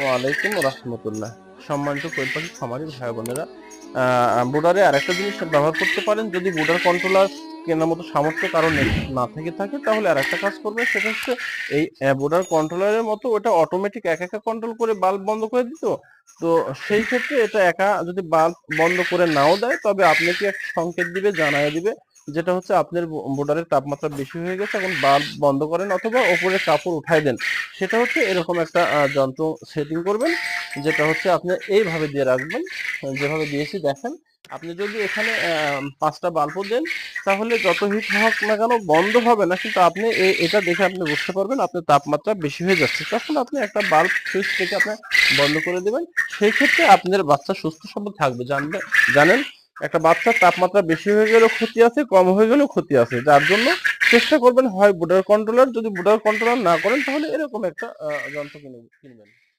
ওয়ালাইকুম রাহমাতুল্লাহ। সম্মানিত কোয়েল পাখি খামারি ভাই বোনেরা, বুডারে আরেকটা জিনিস ব্যবহার করতে পারেন। যদি বুডার কন্ট্রোলার কেনার মতো সামর্থ্য কারো না থেকে থাকে, তাহলে আরেকটা কাজ করবেন, সেটা হচ্ছে এই বুডার কন্ট্রোলারের মতো ওটা অটোমেটিক একা একা কন্ট্রোল করে বাল্ব বন্ধ করে দিত। তো সেই ক্ষেত্রে এটা একা যদি বাল্ব বন্ধ করে নাও দেয়, তবে আপনাকে একটা সংকেত দিবে, জানায় দিবে, যেটা হচ্ছে আপনার বুডারের তাপমাত্রা বেশি হয়ে গেছে, এখন বাল্ব বন্ধ করেন অথবা ওপরে কাপড় উঠায় দেন। সেটা হচ্ছে এরকম একটা যন্ত্র সেটিং করবেন, যেটা হচ্ছে আপনি এইভাবে দিয়ে রাখবেন, যেভাবে দিয়েছি দেখেন। আপনি যদি এখানে ৫টা বাল্বও দেন, তাহলে যত হিট হোক না কেন বন্ধ হবে না, কিন্তু আপনি এটা দেখে আপনি বুঝতে পারবেন আপনার তাপমাত্রা বেশি হয়ে যাচ্ছে। তখন আপনি একটা বাল্ব সুইচ থেকে আপনি বন্ধ করে দিবেন। সেই ক্ষেত্রে আপনার বাচ্চা সুস্থ সবল থাকবে। জানেন, একটা বাচ্চার তাপমাত্রা বেশি হয়ে গেলেও ক্ষতি আছে, কম হয়ে গেলেও ক্ষতি আছে। যার জন্য চেষ্টা করবেন হয় বুডার কন্ট্রোলার, যদি বুডার কন্ট্রোলার না করেন তাহলে এরকম একটা যন্ত্র কিনবেন।